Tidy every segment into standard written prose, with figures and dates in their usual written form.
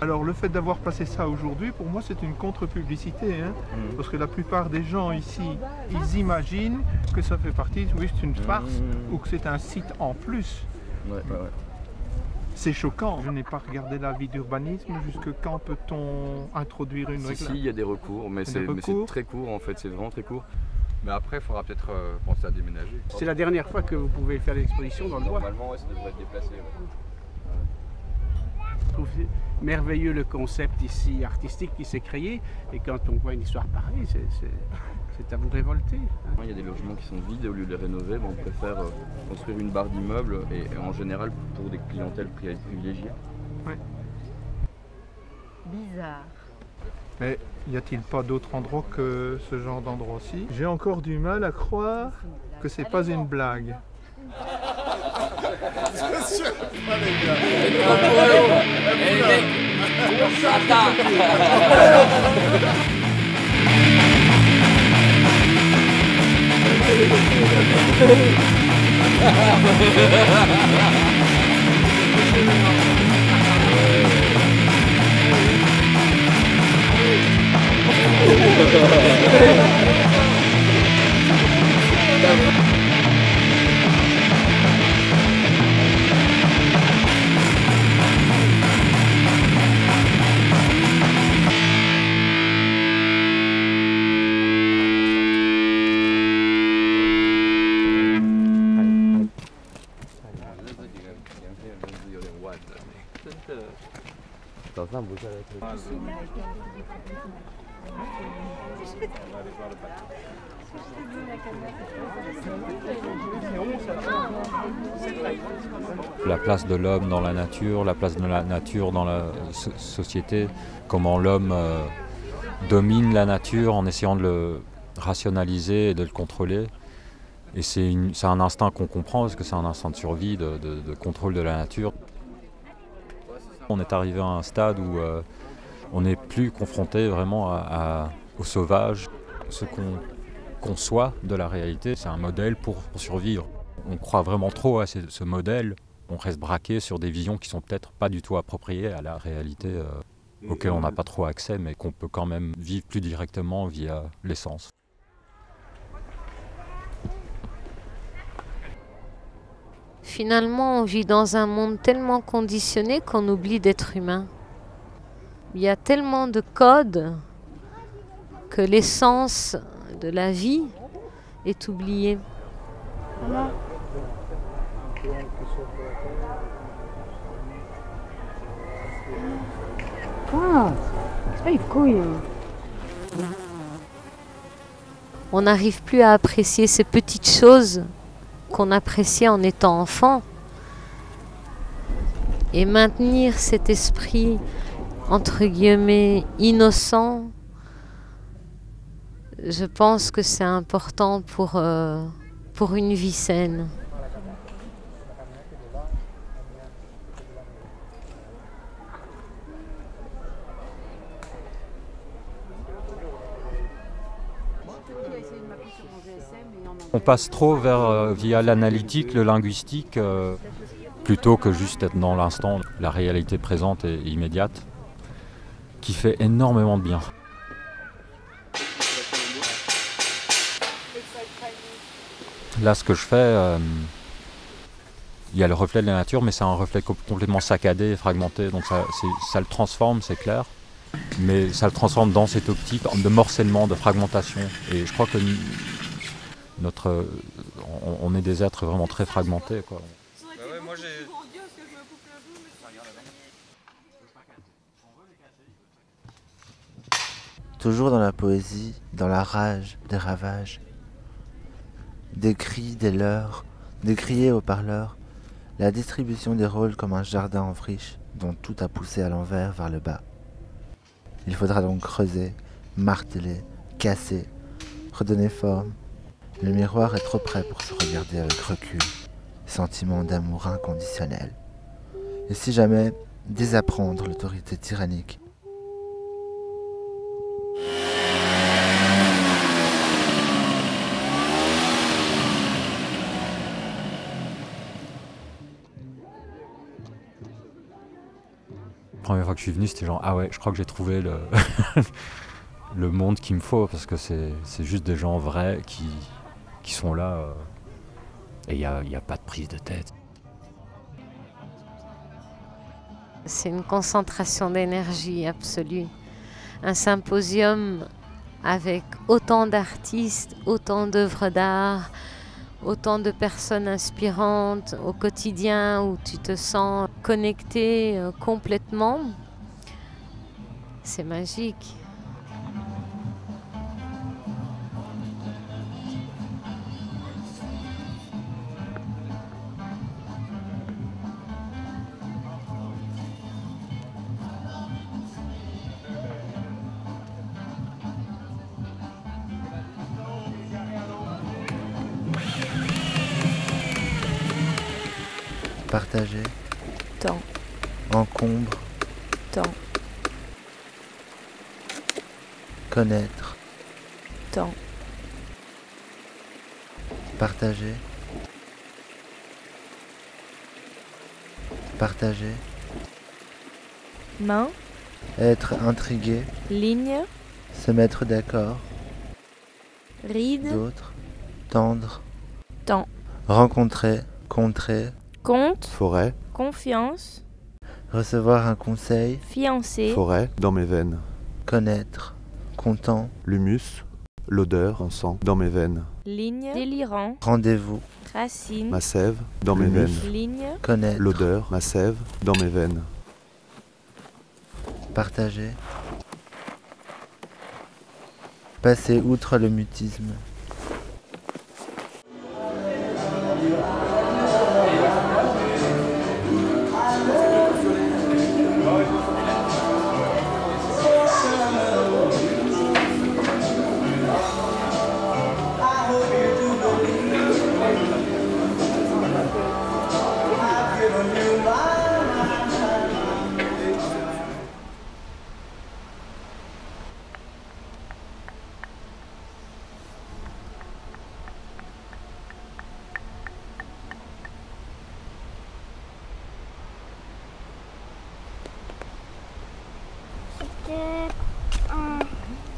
Alors le fait d'avoir passé ça aujourd'hui, pour moi c'est une contre-publicité, hein, parce que la plupart des gens ici, ils imaginent que ça fait partie, oui c'est une farce, ou que c'est un site en plus. C'est choquant. Je n'ai pas regardé l'avis d'urbanisme. Jusque quand peut-on introduire une règle? Si, il y a des recours, mais c'est très court en fait, c'est vraiment très court. Mais après, il faudra peut-être penser à déménager. C'est la dernière fois que vous pouvez faire l'exposition dans le bois. Normalement, ouais, ça devrait être déplacé. Je trouve merveilleux le concept ici artistique qui s'est créé. Et quand on voit une histoire pareille, c'est à vous révolter. Hein. Il y a des logements qui sont vides et au lieu de les rénover, on préfère construire une barre d'immeubles et en général pour des clientèles privilégiées. Ouais. Bizarre. Mais y a-t-il pas d'autres endroits que ce genre d'endroit-ci? J'ai encore du mal à croire que c'est pas une blague. C'est sûr, pas les gars. Les mecs, on s'attaque. La place de l'homme dans la nature, la place de la nature dans la société, comment l'homme domine la nature en essayant de le rationaliser et de le contrôler. Et c'est un instinct qu'on comprend parce que c'est un instinct de survie, de contrôle de la nature. On est arrivé à un stade où on n'est plus confronté vraiment au sauvage. Ce qu'on conçoit de la réalité, c'est un modèle pour survivre. On croit vraiment trop à ce modèle. On reste braqué sur des visions qui sont peut-être pas du tout appropriées à la réalité auquel on n'a pas trop accès, mais qu'on peut quand même vivre plus directement via l'essence. Finalement, on vit dans un monde tellement conditionné qu'on oublie d'être humain. Il y a tellement de codes que l'essence de la vie est oubliée. On n'arrive plus à apprécier ces petites choses qu'on appréciait en étant enfant. Et maintenir cet esprit, entre guillemets, innocent, je pense que c'est important pour une vie saine. On passe trop via l'analytique, le linguistique, plutôt que juste être dans l'instant, la réalité présente et immédiate, qui fait énormément de bien. Là, ce que je fais, il y a le reflet de la nature, mais c'est un reflet complètement saccadé et fragmenté, donc ça le transforme, c'est clair, mais ça le transforme dans cette optique de morcellement, de fragmentation. Et je crois que on est des êtres vraiment très fragmentés, quoi. Toujours dans la poésie, dans la rage des ravages, des cris, des leurres, des criers aux parleurs, la distribution des rôles comme un jardin en friche dont tout a poussé à l'envers vers le bas. Il faudra donc creuser, marteler, casser, redonner forme. Le miroir est trop près pour se regarder avec recul, sentiment d'amour inconditionnel. Et si jamais désapprendre l'autorité tyrannique, première fois que je suis venu, c'était genre, ah ouais, je crois que j'ai trouvé le monde qu'il me faut, parce que c'est juste des gens vrais qui sont là, et il n'y a pas de prise de tête. C'est une concentration d'énergie absolue. Un symposium avec autant d'artistes, autant d'œuvres d'art, autant de personnes inspirantes au quotidien où tu te sens connecté complètement. C'est magique. Partager. Temps. Encombre. Temps. Connaître. Temps. Partager. Partager. Main. Être intrigué. Ligne. Se mettre d'accord. Ride. D'autres. Tendre. Temps. Rencontrer. Contrer. Compte. Forêt, Confiance. Recevoir un conseil. Fiancé. forêt, dans mes veines. Connaître. Content. L'humus, l'odeur, encens, dans mes veines. Ligne. Délirant. Rendez-vous. Racine. Ma sève, dans mes L'humus. veines. Ligne. Connaître. L'odeur, ma sève, dans mes veines. Partager. Passer outre le mutisme.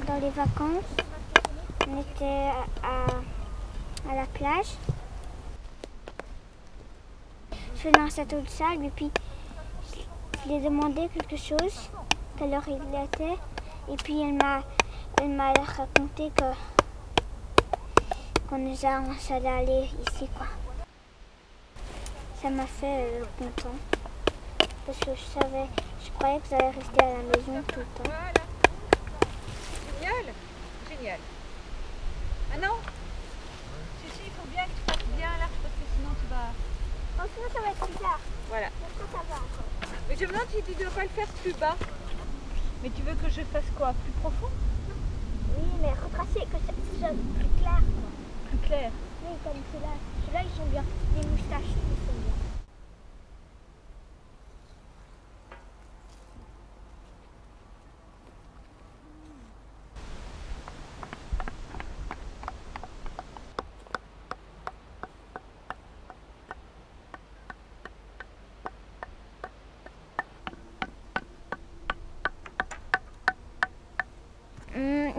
Dans les vacances, on était à la plage. Je faisais un château de sable et puis je lui ai demandé quelque chose, quelle heure il était. Et puis elle m'a raconté qu'on nous allait aller ici, quoi. Ça m'a fait content parce que je croyais que j'allais rester à la maison tout le temps. Génial, génial. Ah non, il faut bien que tu fasses bien là parce que sinon tu vas... Non, sinon ça va être bizarre. Voilà. Ça va encore. Mais je me demande si tu ne dois pas le faire plus bas. Mais tu veux que je fasse quoi? Plus profond? Oui, mais retracer, que ça soit plus clair, quoi. Plus clair? Oui, comme ceux-là. Ceux-là, ils sont bien. Les moustaches, ils sont bien.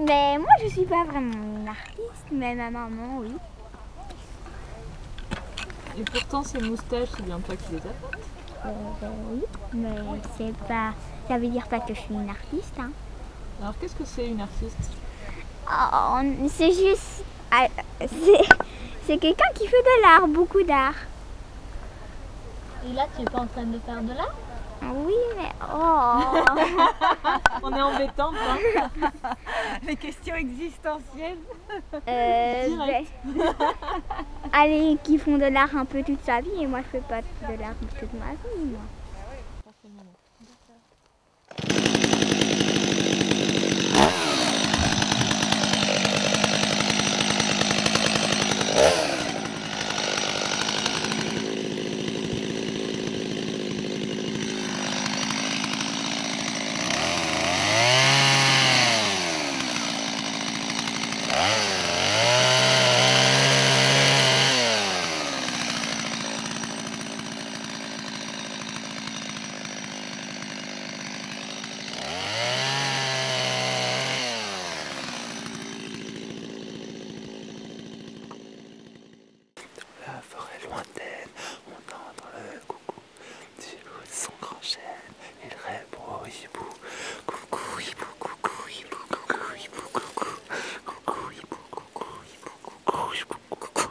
Mais moi je suis pas vraiment une artiste, mais ma maman oui. Et pourtant ces moustaches, c'est bien toi qui les as faites. Oui, mais c'est pas. Ça veut dire pas que je suis une artiste. Hein. Alors qu'est-ce que c'est une artiste? Oh, c'est juste. C'est quelqu'un qui fait de l'art, beaucoup d'art. Et là tu es pas en train de faire de l'art? Oui, mais oh. On est embêtante, hein. Les questions existentielles. Allez, qui font de l'art un peu toute sa vie et moi je fais pas de l'art toute ma vie, moi. lointaine, on entend le coucou du bout de son grand chêne. Il répond au hibou. Coucou hibou, coucou hibou, coucou hibou, coucou. Coucou hibou, coucou hibou, coucou hibou, coucou.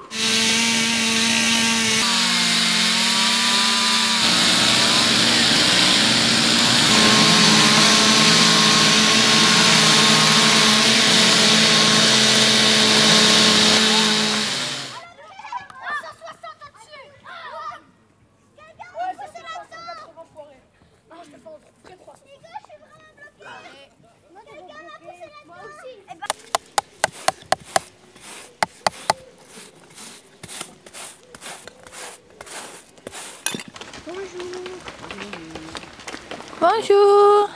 Bonjour.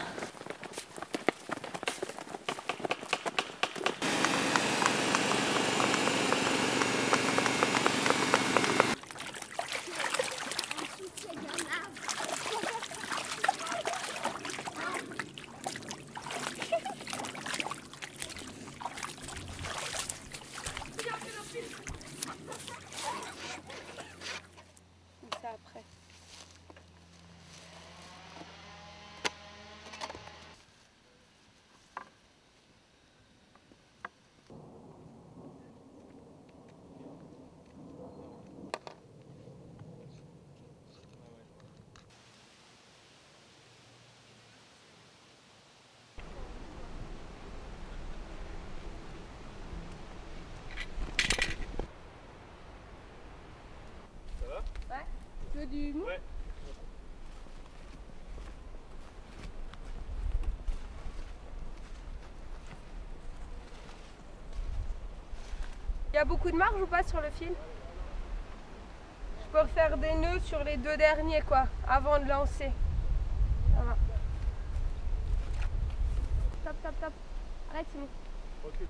Ça après. Tu veux du mou? Ouais. Il y a beaucoup de marge ou pas sur le fil? Je peux refaire des nœuds sur les 2 derniers quoi, avant de lancer. Ça va. Top, top, top. Arrête, c'est bon. Okay.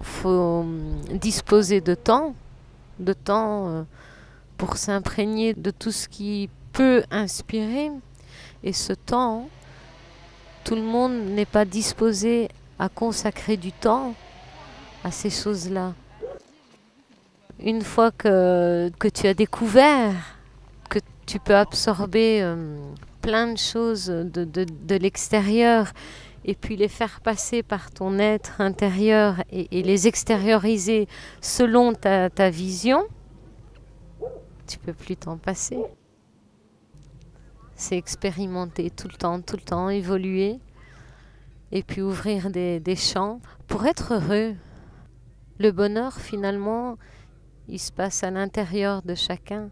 Faut disposer de temps pour s'imprégner de tout ce qui peut inspirer. Et ce temps, tout le monde n'est pas disposé à consacrer du temps à ces choses-là. Une fois que tu as découvert que tu peux absorber plein de choses de l'extérieur et puis les faire passer par ton être intérieur et les extérioriser selon ta vision, tu peux plus t'en passer. C'est expérimenter tout le temps, évoluer et puis ouvrir des champs pour être heureux. Le bonheur, finalement, il se passe à l'intérieur de chacun.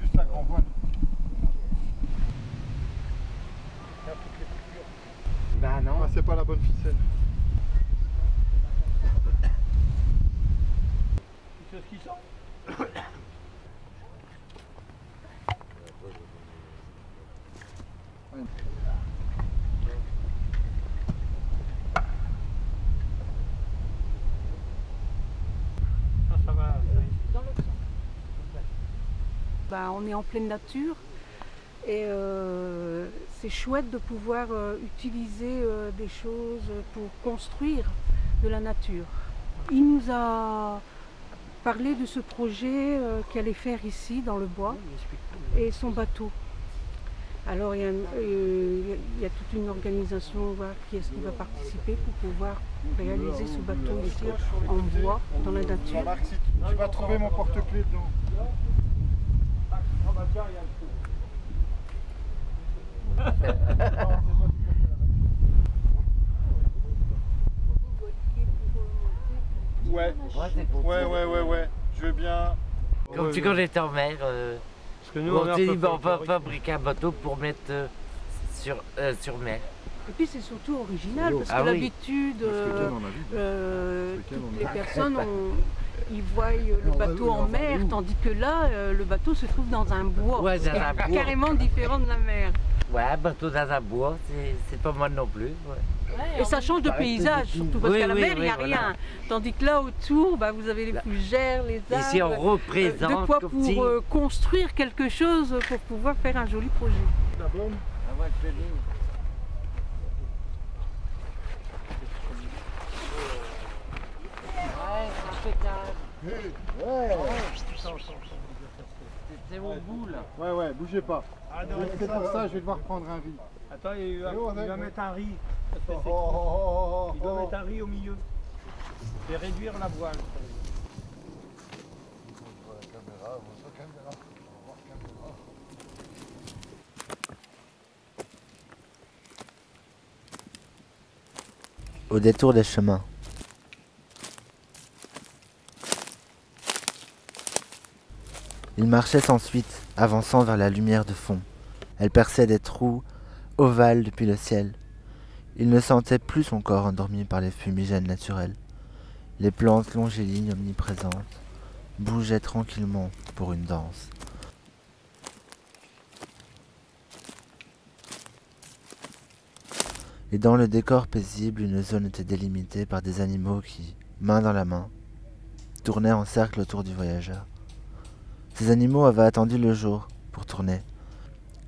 Juste la grand voile. Bah non. Ah, c'est pas la bonne ficelle. Tu sais ce qu'ils sont? Ça va. Dans l'autre sens. Ben, on est en pleine nature et c'est chouette de pouvoir utiliser des choses pour construire de la nature. Il nous a parlé de ce projet qu'il allait faire ici dans le bois et son bateau. Alors il y a toute une organisation, voir qui est-ce qui va participer pour pouvoir réaliser ce bateau ici en bois dans la nature. Tu vas trouver mon porte-clés dedans. Ouais, je veux bien. Comme tu quand j'étais en mer, on s'est dit on va fabriquer un bateau pour mettre sur mer. Et puis c'est surtout original parce que Ah oui. d'habitude, toutes les personnes ils voient le bateau en mer, tandis que là, le bateau se trouve dans un bois. Ouais, dans un bois. Carrément différent de la mer. Ouais, un bateau dans un bois, c'est pas mal non plus. Ouais. Et ça change de paysage, surtout parce qu'à la mer, il n'y a voilà. rien. Tandis que là, autour, bah, vous avez les fougères, les arbres. Ici, on représente de quoi comme pour si- construire quelque chose, pour pouvoir faire un joli projet. C'est mon bout là. Ouais, bougez pas. Ah non, C'est pour ça, je vais devoir prendre un riz. Attends, il va mettre un riz. Il doit mettre un riz au milieu. Et réduire la voile. Au détour des chemins. Il marchait ensuite, avançant vers la lumière de fond. Elle perçait des trous ovales depuis le ciel. Il ne sentait plus son corps endormi par les fumigènes naturels. Les plantes longélignes omniprésentes bougeaient tranquillement pour une danse. Et dans le décor paisible, une zone était délimitée par des animaux qui, main dans la main, tournaient en cercle autour du voyageur. Ces animaux avaient attendu le jour pour tourner.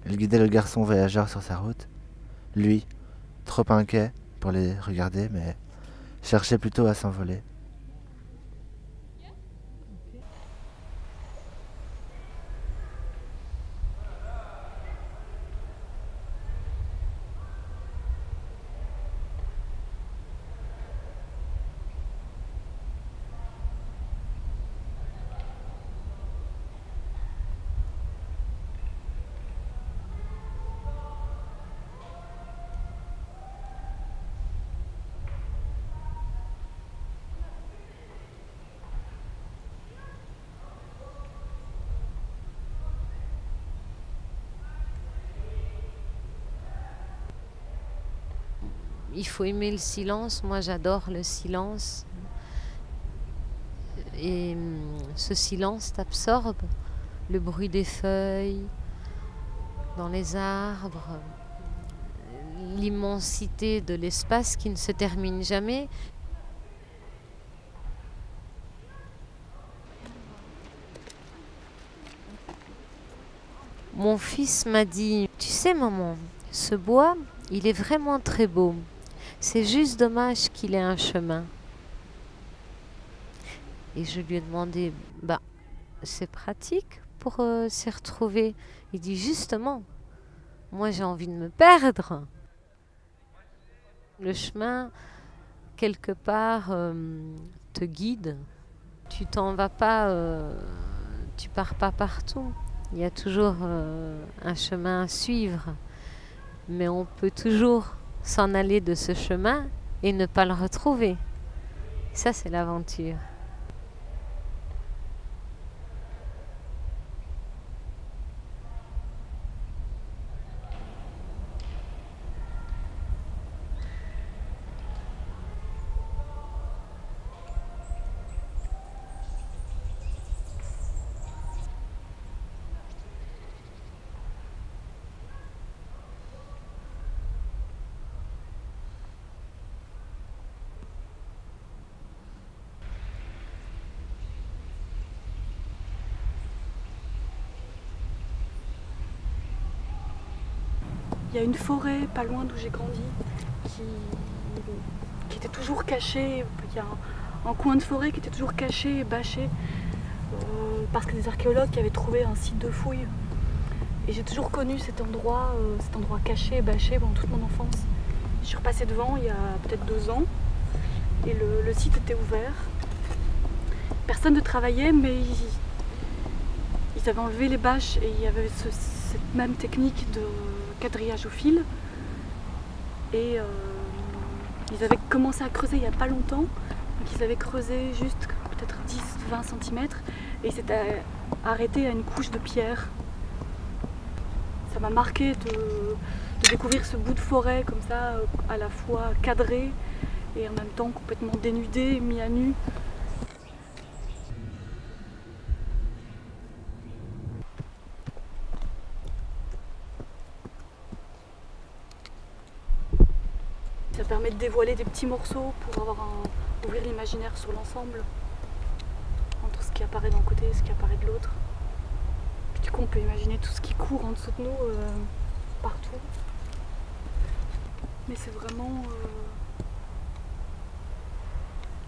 Ils guidaient le garçon voyageur sur sa route. Lui, trop inquiet pour les regarder, mais cherchait plutôt à s'envoler. Il faut aimer le silence. Moi, j'adore le silence. Et ce silence t'absorbe. Le bruit des feuilles dans les arbres, l'immensité de l'espace qui ne se termine jamais. Mon fils m'a dit, tu sais maman, ce bois, il est vraiment très beau. C'est juste dommage qu'il ait un chemin. Et je lui ai demandé, bah, c'est pratique pour s'y retrouver. Il dit, justement, moi j'ai envie de me perdre. Le chemin, quelque part, te guide. Tu t'en vas pas, tu pars pas partout. Il y a toujours un chemin à suivre. Mais on peut toujours s'en aller de ce chemin et ne pas le retrouver. Ça, c'est l'aventure. Il y a une forêt pas loin d'où j'ai grandi qui était toujours cachée. Il y a un coin de forêt qui était toujours caché et bâché parce que des archéologues qui avaient trouvé un site de fouilles. Et j'ai toujours connu cet endroit caché et bâché pendant toute mon enfance. Je suis repassée devant il y a peut-être 2 ans et le site était ouvert. Personne ne travaillait, mais ils avaient enlevé les bâches et il y avait cette même technique de quadrillage au fil. Et ils avaient commencé à creuser il n'y a pas longtemps. Donc ils avaient creusé juste peut-être 10-20 cm et ils s'étaient arrêtés à une couche de pierre. Ça m'a marqué de de découvrir ce bout de forêt comme ça, à la fois cadré et en même temps complètement dénudé, mis à nu. Ça permet de dévoiler des petits morceaux pour ouvrir l'imaginaire sur l'ensemble, entre ce qui apparaît d'un côté et ce qui apparaît de l'autre. Du coup, on peut imaginer tout ce qui court en dessous de nous, partout. Mais c'est vraiment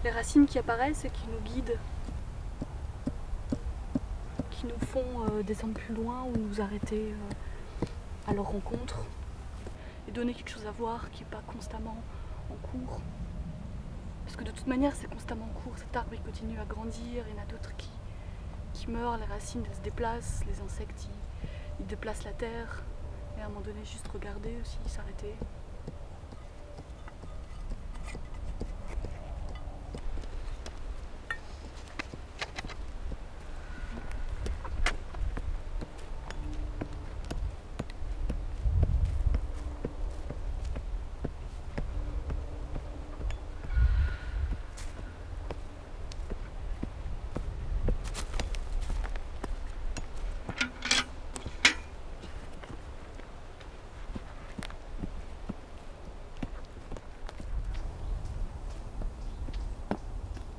les racines qui apparaissent et qui nous guident, qui nous font descendre plus loin ou nous arrêter à leur rencontre. Et donner quelque chose à voir qui n'est pas constamment en cours. Parce que de toute manière, c'est constamment en cours. Cet arbre, il continue à grandir, il y en a d'autres qui meurent, les racines elles se déplacent, les insectes, ils déplacent la terre. Et à un moment donné, juste regarder aussi, s'arrêter.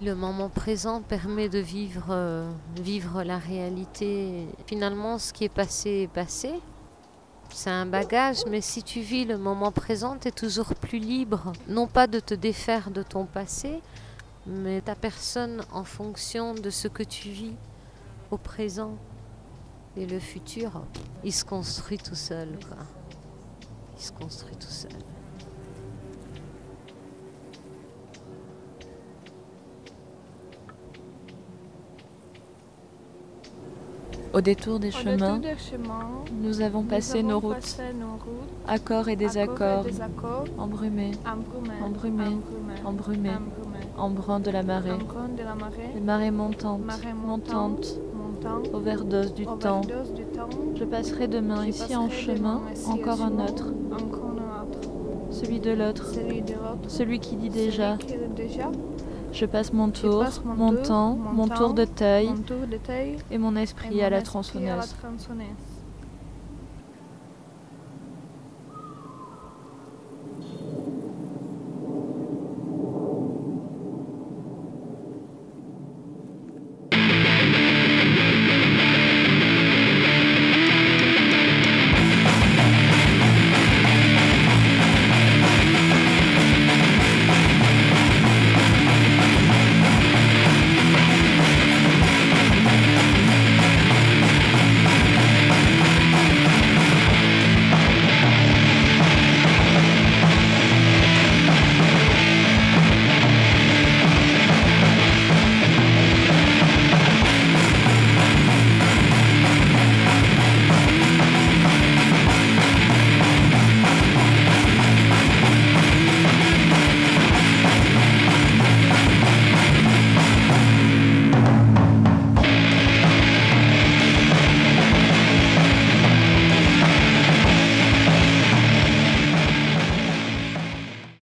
Le moment présent permet de vivre la réalité. Finalement, ce qui est passé est passé. C'est un bagage, mais si tu vis le moment présent, tu es toujours plus libre. Non pas de te défaire de ton passé, mais ta personne en fonction de ce que tu vis au présent. Et le futur, il se construit tout seul, quoi. Il se construit tout seul. Au détour des chemins, nous avons passé nos routes, accords et désaccords, embrumés, embrun de la marée, les marées montantes, overdose du temps. Je passerai demain ici en chemin, encore un autre, celui de l'autre, celui qui dit déjà. Je passe mon tour, mon temps, mon tour de taille et mon esprit à la tronçonneuse.